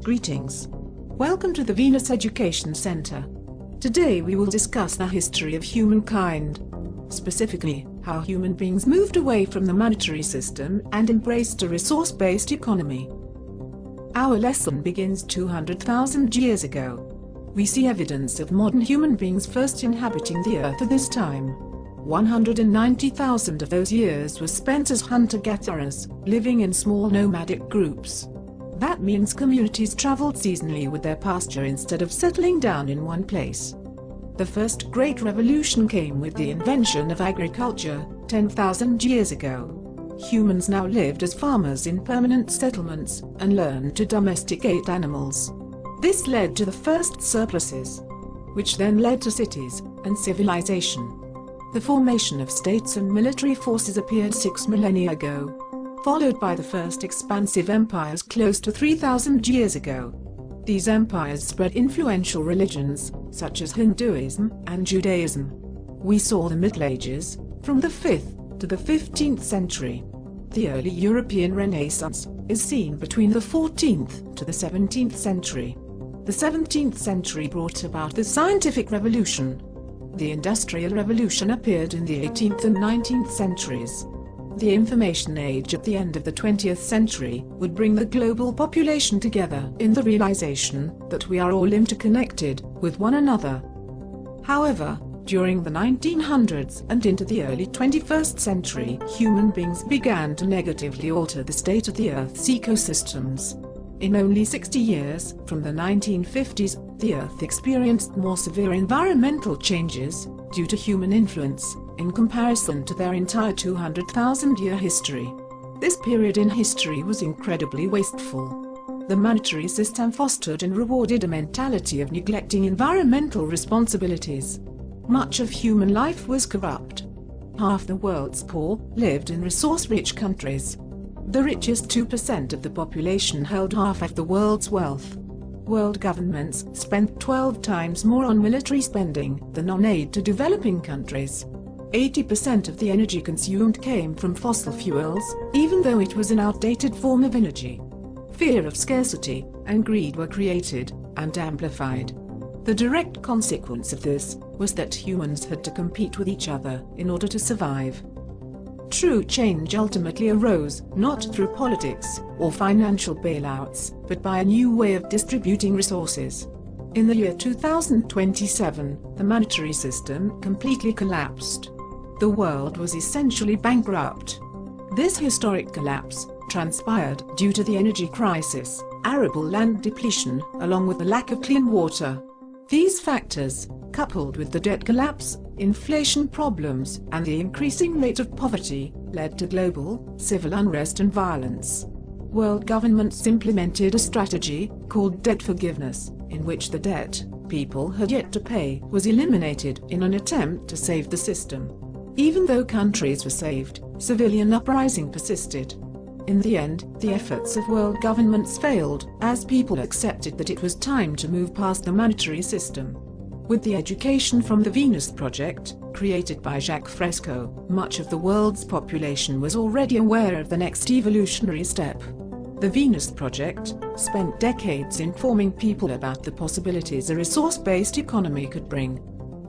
Greetings. Welcome to the Venus Education Center. Today we will discuss the history of humankind. Specifically, how human beings moved away from the monetary system and embraced a resource-based economy. Our lesson begins 200,000 years ago. We see evidence of modern human beings first inhabiting the Earth at this time. 190,000 of those years were spent as hunter-gatherers, living in small nomadic groups. That means communities traveled seasonally with their pasture instead of settling down in one place. The first great revolution came with the invention of agriculture, 10,000 years ago. Humans now lived as farmers in permanent settlements, and learned to domesticate animals. This led to the first surpluses, which then led to cities and civilization. The formation of states and military forces appeared 6 millennia ago, followed by the first expansive empires close to 3,000 years ago. These empires spread influential religions, such as Hinduism and Judaism. We saw the Middle Ages, from the 5th to the 15th century. The early European Renaissance is seen between the 14th to the 17th century. The 17th century brought about the scientific revolution. The Industrial Revolution appeared in the 18th and 19th centuries. The Information Age at the end of the 20th century would bring the global population together in the realization that we are all interconnected with one another. However, during the 1900s and into the early 21st century, human beings began to negatively alter the state of the Earth's ecosystems. In only 60 years, from the 1950s, the Earth experienced more severe environmental changes due to human influence, in comparison to their entire 200,000-year history. This period in history was incredibly wasteful. The monetary system fostered and rewarded a mentality of neglecting environmental responsibilities. Much of human life was corrupt. Half the world's poor lived in resource-rich countries. The richest 2% of the population held half of the world's wealth. World governments spent 12 times more on military spending than on aid to developing countries. 80% of the energy consumed came from fossil fuels, even though it was an outdated form of energy. Fear of scarcity and greed were created and amplified. The direct consequence of this was that humans had to compete with each other in order to survive. True change ultimately arose, not through politics or financial bailouts, but by a new way of distributing resources. In the year 2027, the monetary system completely collapsed. The world was essentially bankrupt. This historic collapse transpired due to the energy crisis, arable land depletion, along with the lack of clean water. These factors, coupled with the debt collapse, inflation problems, and the increasing rate of poverty, led to global, civil unrest and violence. World governments implemented a strategy called debt forgiveness, in which the debt people had yet to pay was eliminated in an attempt to save the system. Even though countries were saved, civilian uprising persisted. In the end, the efforts of world governments failed, as people accepted that it was time to move past the monetary system. With the education from the Venus Project, created by Jacques Fresco, much of the world's population was already aware of the next evolutionary step. The Venus Project spent decades informing people about the possibilities a resource-based economy could bring.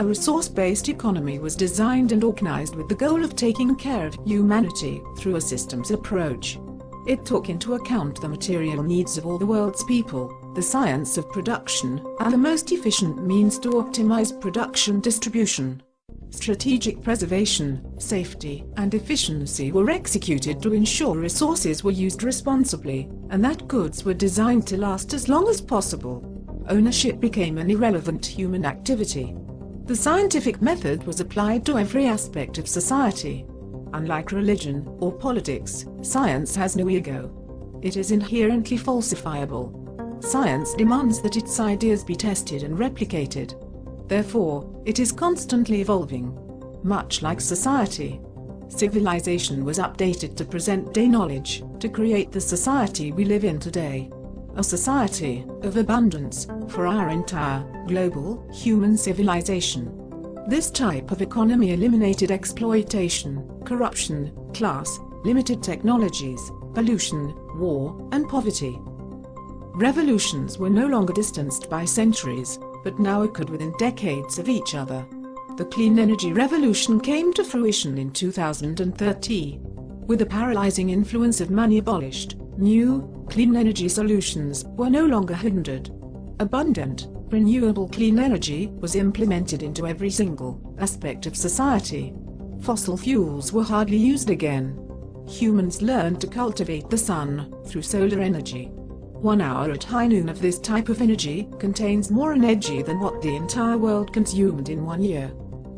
A resource-based economy was designed and organized with the goal of taking care of humanity through a systems approach. It took into account the material needs of all the world's people, the science of production, and the most efficient means to optimize production distribution. Strategic preservation, safety, and efficiency were executed to ensure resources were used responsibly, and that goods were designed to last as long as possible. Ownership became an irrelevant human activity. The scientific method was applied to every aspect of society. Unlike religion or politics, science has no ego. It is inherently falsifiable. Science demands that its ideas be tested and replicated. Therefore, it is constantly evolving. Much like society, civilization was updated to present-day knowledge, to create the society we live in today. A society of abundance for our entire, global, human civilization. This type of economy eliminated exploitation, corruption, class, limited technologies, pollution, war, and poverty. Revolutions were no longer distanced by centuries, but now occurred within decades of each other. The clean energy revolution came to fruition in 2030. With the paralyzing influence of money abolished, new, clean energy solutions were no longer hindered. Abundant, renewable clean energy was implemented into every single aspect of society. Fossil fuels were hardly used again. Humans learned to cultivate the sun through solar energy. 1 hour at high noon of this type of energy contains more energy than what the entire world consumed in 1 year.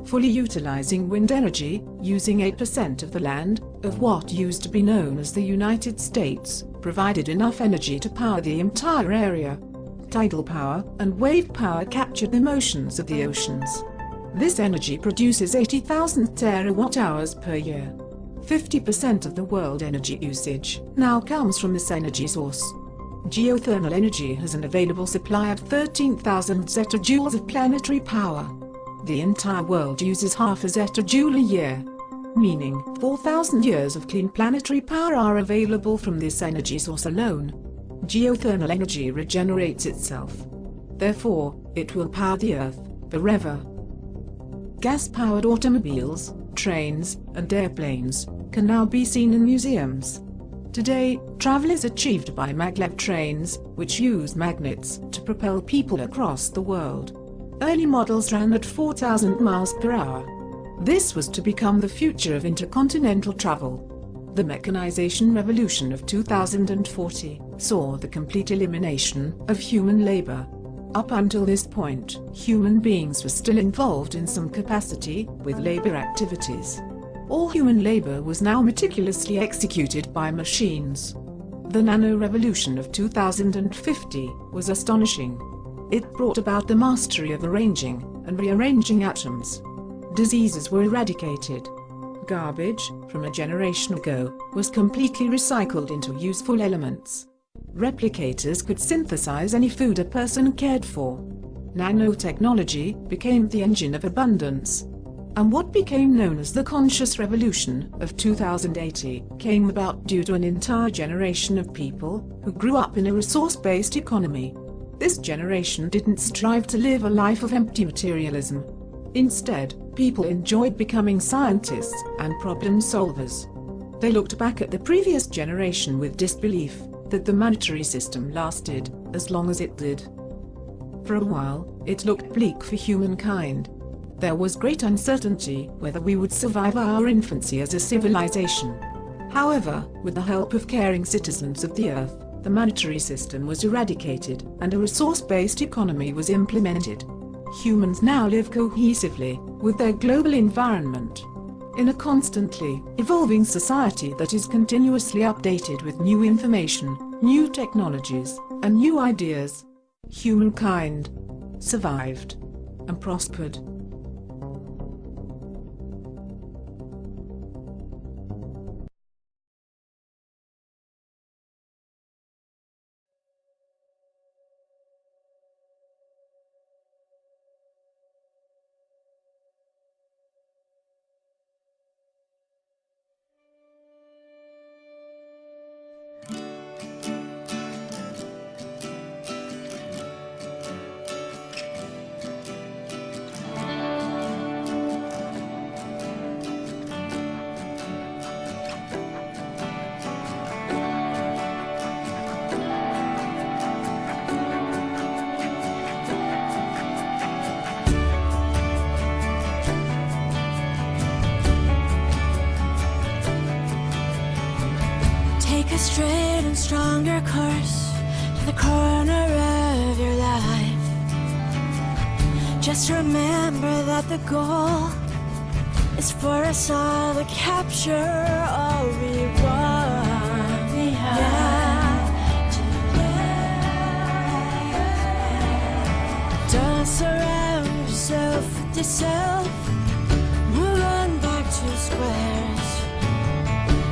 Fully utilizing wind energy, using 8% of the land, of what used to be known as the United States, provided enough energy to power the entire area. Tidal power and wave power captured the motions of the oceans. This energy produces 80,000 terawatt-hours per year. 50% of the world energy usage now comes from this energy source. Geothermal energy has an available supply of 13,000 zetajoules of planetary power. The entire world uses half a zetajoule a year, meaning 4,000 years of clean planetary power are available from this energy source alone. Geothermal energy regenerates itself. Therefore, it will power the Earth forever. Gas-powered automobiles, trains, and airplanes can now be seen in museums. Today, travel is achieved by maglev trains, which use magnets to propel people across the world. Early models ran at 4,000 miles per hour. This was to become the future of intercontinental travel. The mechanization revolution of 2040 saw the complete elimination of human labor. Up until this point, human beings were still involved in some capacity with labor activities. All human labor was now meticulously executed by machines. The nano-revolution of 2050 was astonishing. It brought about the mastery of arranging and rearranging atoms. Diseases were eradicated. Garbage, from a generation ago, was completely recycled into useful elements. Replicators could synthesize any food a person cared for. Nanotechnology became the engine of abundance. And what became known as the conscious revolution of 2080 came about due to an entire generation of people who grew up in a resource-based economy. This generation didn't strive to live a life of empty materialism. Instead, people enjoyed becoming scientists and problem solvers. They looked back at the previous generation with disbelief that the monetary system lasted as long as it did. For a while, it looked bleak for humankind. There was great uncertainty whether we would survive our infancy as a civilization. However, with the help of caring citizens of the Earth, the monetary system was eradicated and a resource-based economy was implemented. Humans now live cohesively with their global environment. In a constantly evolving society that is continuously updated with new information, new technologies, and new ideas, humankind survived and prospered. Take a straight and stronger course to the corner of your life. Just remember that the goal is for us all to capture all we want. We have to don't surround yourself with yourself. Move on back to squares.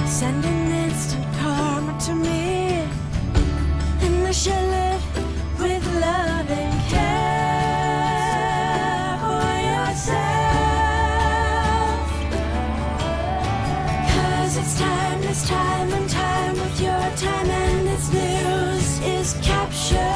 Send an instant karma to me, and I shall live with love and care for yourself. 'Cause it's time and time with your time, and its news is captured.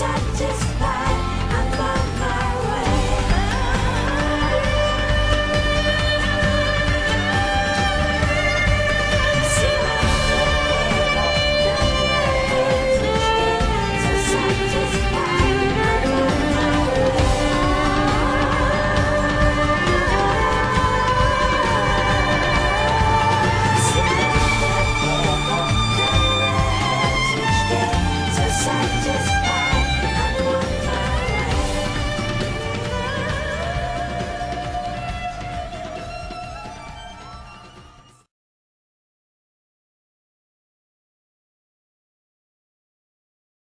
satisfaction.